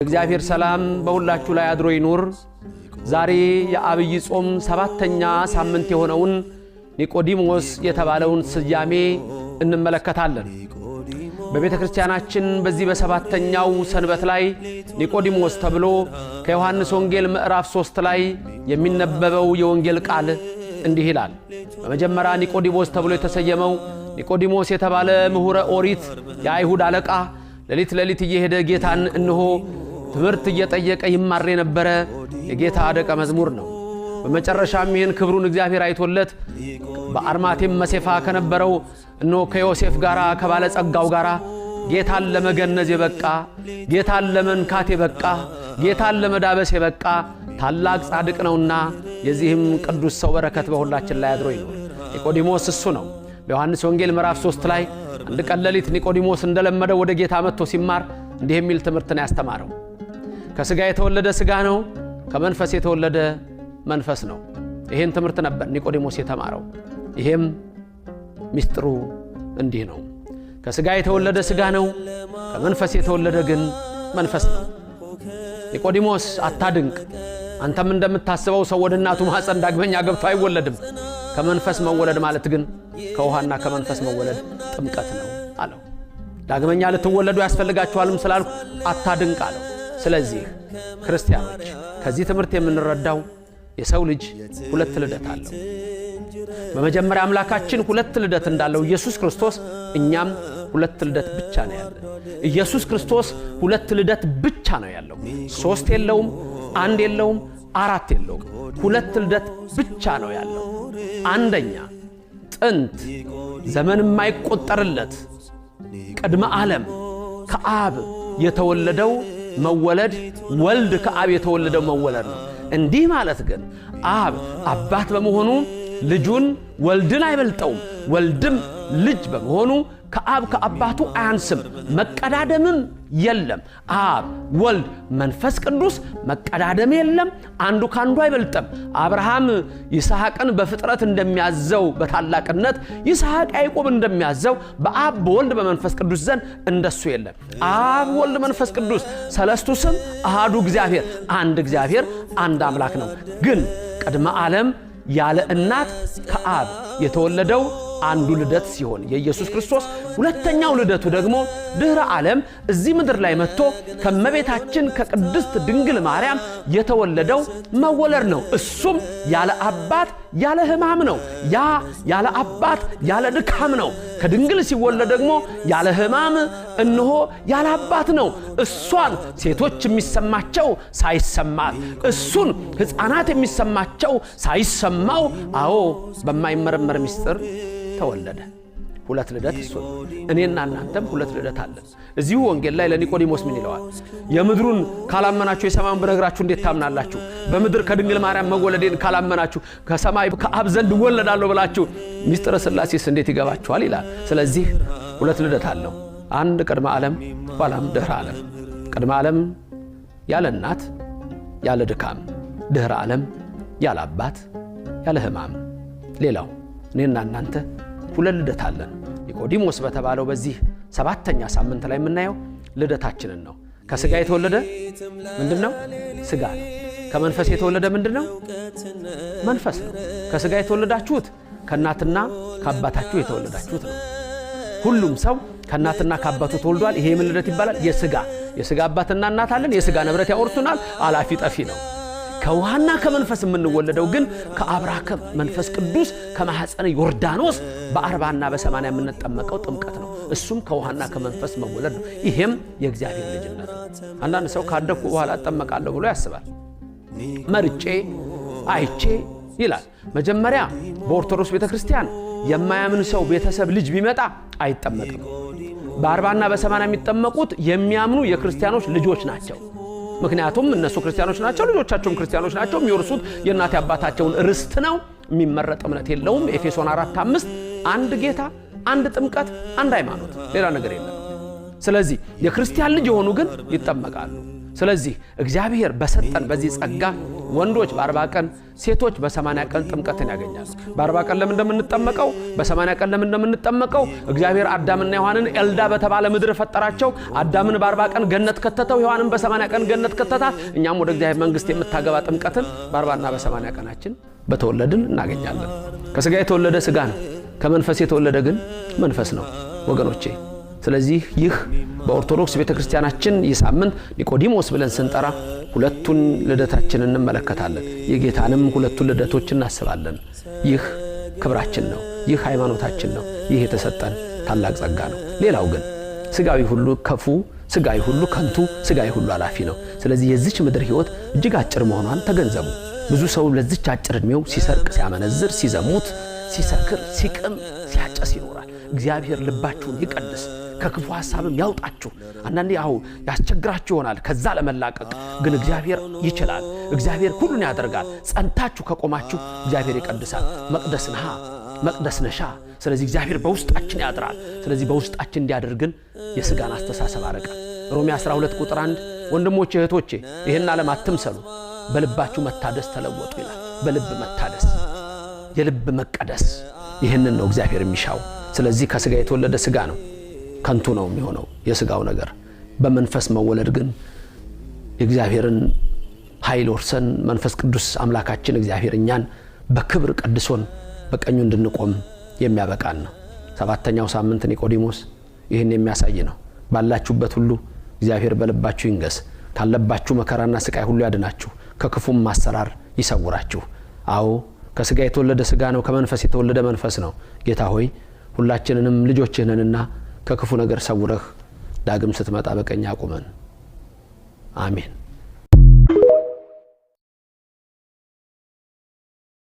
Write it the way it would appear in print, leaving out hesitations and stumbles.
እግዚአብሔር ሰላም በሁላችሁ ላይ አድሮ ይኑር። ዛሬ የአብይ ጾም ሰባተኛ ሳምንት የሆነውን ኒቆዲሞስ የተባለውን ስያሜ እንመለከታለን። በቤተ ክርስቲያናችን በዚህ በሰባተኛው ሰንበት ላይ ኒቆዲሞስ ተብሎ ከዮሐንስ ወንጌል ምዕራፍ 3 ላይ የሚነበበው የወንጌል ቃል እንዲህ ይላል። በመጀመሪያ ኒቆዲሞስ ተብሎ የተሰየመው ኒቆዲሞስ የተባለ ምሁረ ኦሪት የአይሁድ አለቃ ለሊት እየሄደ ጌታን እንሆ ትምህርት እየጠየቀ ይማር የነበረ የጌታ ደቀ መዝሙር ነው። በመጨረሻም ይህን ክብሩን እግዚአብሔር አይቶለት በአርማቴም መሴፋ ከነበረው እንሆ ከዮሴፍ ጋራ ከባለ ጸጋው ጋራ ጌታን ለመገነዝ የበቃ ጌታን ለመንካት የበቃ ጌታን ለመዳበስ የበቃ ታላቅ ጻድቅ ነውና የዚህም ቅዱስ ሰው በረከት በሁላችን ላይ አድሮ ይኑር። ኒቆዲሞስ እሱ ነው። በዮሐንስ ወንጌል ምዕራፍ 3 ላይ አንድ ቀን ሌሊት ኒቆዲሞስ እንደለመደው ወደ ጌታ መጥቶ ሲማር እንዲህ የሚል ትምህርትን ያስተማረው። ከሥጋ የተወለደ ሥጋ ነው፣ ከመንፈስ የተወለደ መንፈስ ነው። ይሄን ትምህርት ነበር ኒቆዲሞስ የተማረው። ይሄም ሚስጥሩ እንዲህ ነው። ከሥጋ የተወለደ ሥጋ ነው፣ ከመንፈስ የተወለደ ግን መንፈስ ነው። ኒቆዲሞስ አታድንቅ፣ አንተም እንደምታስበው ሰው ወደ እናቱ ማህፀን ዳግመኛ ገብቶ አይወለድም። ከመንፈስ መወለድ ማለት ግን ከውሃና ከመንፈስ መወለድ ጥምቀት ነው አለው። ዳግመኛ ልትወለዱ ያስፈልጋችኋልም ስላልኩ አታድንቅ አለው። ስለዚህ ክርስቲያኖች ከዚህ ትምህርት የምንረዳው የሰው ልጅ ሁለት ልደት አለው። በመጀመሪያ አምላካችን ሁለት ልደት እንዳለው ኢየሱስ ክርስቶስ፣ እኛም ሁለት ልደት ብቻ ነው ያለው። ኢየሱስ ክርስቶስ ሁለት ልደት ብቻ ነው ያለው። 3 የለውም፣ 1 የለውም፣ 4 የለውም። ሁለት ልደት ብቻ ነው ያለው። አንደኛ ጥንት ዘመን የማይቆጠርለት ቅድመ ዓለም ከአብ የተወለደው መወለድ ወልድ ከአብ የተወለደው መወለድ ነው። እንዲህ ማለት ግን አብ አባት በመሆኑ ልጁን ወልድን አይበልጠውም። ወልድም ልጅ በመሆኑ ከአብ ከአባቱ አያንስም። መቀዳደምም የለም። አብ ወልድ መንፈስ ቅዱስ መቀዳደም የለም። አንዱ ካንዱ አይበልጥም። አብርሃም ይስሐቅን በፍጥረት እንደሚያዘው በታላቅነት ይስሐቅ ያዕቆብ እንደሚያዘው በአብ በወልድ በመንፈስ ቅዱስ ዘንድ እንደሱ የለም። አብ ወልድ መንፈስ ቅዱስ ሰለስቱ ስም አሃዱ እግዚአብሔር፣ አንድ እግዚአብሔር አንድ አምላክ ነው። ግን ቅድመ ዓለም ያለ እናት ከአብ የተወለደው አንዱ ልደት ሲሆን የኢየሱስ ክርስቶስ ሁለተኛው ልደቱ ደግሞ ድህረ ዓለም እዚህ ምድር ላይ መጥቶ ከመቤታችን ከቅድስት ድንግል ማርያም የተወለደው መወለድ ነው። እሱም ያለ አባት ያለ ሕማም ነው። ያ ያለ አባት ያለ ድካም ነው። ከድንግል ሲወለድ ደግሞ ያለ ሕማም እንሆ ያለ አባት ነው። እሷን ሴቶች የሚሰማቸው ሳይሰማት፣ እሱን ሕፃናት የሚሰማቸው ሳይሰማው፣ አዎ በማይመረመር ምስጢር ተወለደ። ሁለት ልደት እሱ ነው። እኔና እናንተም ሁለት ልደት አለን። እዚሁ ወንጌል ላይ ለኒቆዲሞስ ምን ይለዋል? የምድሩን ካላመናችሁ የሰማዩን ብነግራችሁ እንዴት ታምናላችሁ? በምድር ከድንግል ማርያም መወለዴን ካላመናችሁ ከሰማይ ከአብ ዘንድ እወለዳለሁ ብላችሁ ሚስጥረ ሥላሴስ እንዴት ይገባችኋል? ይላል። ስለዚህ ሁለት ልደት አለው። አንድ ቅድመ ዓለም፣ ኋላም ድህረ ዓለም። ቅድመ ዓለም ያለ እናት ያለ ድካም፣ ድህረ ዓለም ያለ አባት ያለ ሕማም። ሌላው እኔና እናንተ ሁለት ልደት አለን። ኒቆዲሞስ በተባለው በዚህ ሰባተኛ ሳምንት ላይ የምናየው ልደታችንን ነው። ከሥጋ የተወለደ ምንድነው? ሥጋ ነው። ከመንፈስ የተወለደ ምንድነው? መንፈስ ነው። ከሥጋ የተወለዳችሁት ከእናትና ከአባታችሁ የተወለዳችሁት ነው። ሁሉም ሰው ከእናትና ከአባቱ ተወልዷል። ይሄ ምን ልደት ይባላል? የሥጋ አባትና እናት አለን። የሥጋ ንብረት ያወርሱናል። አላፊ ጠፊ ነው። ከውሃና ከመንፈስ የምንወለደው ግን ከአብራከ መንፈስ ቅዱስ ከማህፀነ ዮርዳኖስ በ40ና በ80 የምንጠመቀው ጥምቀት ነው። እሱም ከውሃና ከመንፈስ መወለድ ነው። ይሄም የእግዚአብሔር ልጅነት ነው። አንዳንድ ሰው ካደኩ በኋላ እጠመቃለሁ ብሎ ያስባል። መርጬ አይቼ ይላል። መጀመሪያ በኦርቶዶክስ ቤተክርስቲያን የማያምን ሰው ቤተሰብ ልጅ ቢመጣ አይጠመቅም። በ40ና በ80 የሚጠመቁት የሚያምኑ የክርስቲያኖች ልጆች ናቸው። ምክንያቱም እነሱ ክርስቲያኖች ናቸው፣ ልጆቻቸውም ክርስቲያኖች ናቸው። የሚወርሱት የእናት አባታቸውን ርስት ነው። የሚመረጥ እምነት የለውም። ኤፌሶን 4:5 አንድ ጌታ፣ አንድ ጥምቀት፣ አንድ ሃይማኖት፣ ሌላ ነገር የለም። ስለዚህ የክርስቲያን ልጅ የሆኑ ግን ይጠመቃሉ። ስለዚህ እግዚአብሔር በሰጠን በዚህ ጸጋ ወንዶች በ40 ቀን ሴቶች በ80 ቀን ጥምቀትን ያገኛሉ። በ40 ቀን ለምን እንደምንጠመቀው በ80 ቀን ለምን እንደምንጠመቀው እግዚአብሔር አዳምና ሔዋንን ኤልዳ በተባለ ምድር ፈጠራቸው። አዳምን በ40 ቀን ገነት ከተተው፣ ሔዋንን በ80 ቀን ገነት ከተታት። እኛም ወደ እግዚአብሔር መንግስት የምታገባ ጥምቀትን በ40 እና በ80 ቀናችን በተወለድን እናገኛለን። ከስጋ የተወለደ ስጋ ነው፣ ከመንፈስ የተወለደ ግን መንፈስ ነው ወገኖቼ። ስለዚህ ይህ በኦርቶዶክስ ቤተክርስቲያናችን የሳምንት ኒቆዲሞስ ብለን ስንጠራ ሁለቱን ልደታችንን እንመለከታለን። የጌታንም ሁለቱን ልደቶች እናስባለን። ይህ ክብራችን ነው፣ ይህ ሃይማኖታችን ነው፣ ይህ የተሰጠን ታላቅ ጸጋ ነው። ሌላው ግን ስጋዊ ሁሉ ከፉ፣ ስጋዊ ሁሉ ከንቱ፣ ስጋዊ ሁሉ አላፊ ነው። ስለዚህ የዚች ምድር ህይወት እጅግ አጭር መሆኗን ተገንዘቡ። ብዙ ሰው ለዚች አጭር እድሜው ሲሰርቅ፣ ሲያመነዝር፣ ሲዘሙት፣ ሲሰክር፣ ሲቅም፣ ሲያጨስ ይኖራል። እግዚአብሔር ልባችሁን ይቀድስ፣ ከክፉ ሐሳብም ያውጣችሁ። አንዳንዴ ያስቸግራችሁ ይሆናል ከዛ ለመላቀቅ፣ ግን እግዚአብሔር ይችላል። እግዚአብሔር ሁሉን ያደርጋል። ጸንታችሁ ከቆማችሁ እግዚአብሔር ይቀድሳል። መቅደስ ነሻ። ስለዚህ እግዚአብሔር በውስጣችን ያድራል። ስለዚህ በውስጣችን እንዲያደርግን የሥጋን አስተሳሰብ አረቀ። ሮሜ 12 ቁጥር 1 ወንድሞቼ እህቶቼ ይህን ዓለም አትምሰሉ፣ በልባችሁ መታደስ ተለወጡ ይላል። በልብ መታደስ፣ የልብ መቀደስ፣ ይህንን ነው እግዚአብሔር የሚሻው። ስለዚህ ከሥጋ የተወለደ ሥጋ ነው፣ ከንቱ ነው የሚሆነው የሥጋው ነገር። በመንፈስ መወለድ ግን የእግዚአብሔርን ኃይል ወርሰን መንፈስ ቅዱስ አምላካችን እግዚአብሔር እኛን በክብር ቀድሶን በቀኙ እንድንቆም የሚያበቃን ነው። 7ኛው ሳምንት ኒቆዲሞስ ይህን የሚያሳይ ነው። ባላችሁበት ሁሉ እግዚአብሔር በልባችሁ ይንገስ፣ ካለባችሁ መከራና ስቃይ ሁሉ ያድናችሁ፣ ከክፉም ማሰራር ይሰውራችሁ። አዎ ከሥጋ የተወለደ ሥጋ ነው፣ ከመንፈስ የተወለደ መንፈስ ነው። ጌታ ሆይ ሁላችንንም ልጆችህ ነንና ከክፉ ነገር ሰውረህ ዳግም ስትመጣ በቀኝ አቁመን። አሜን።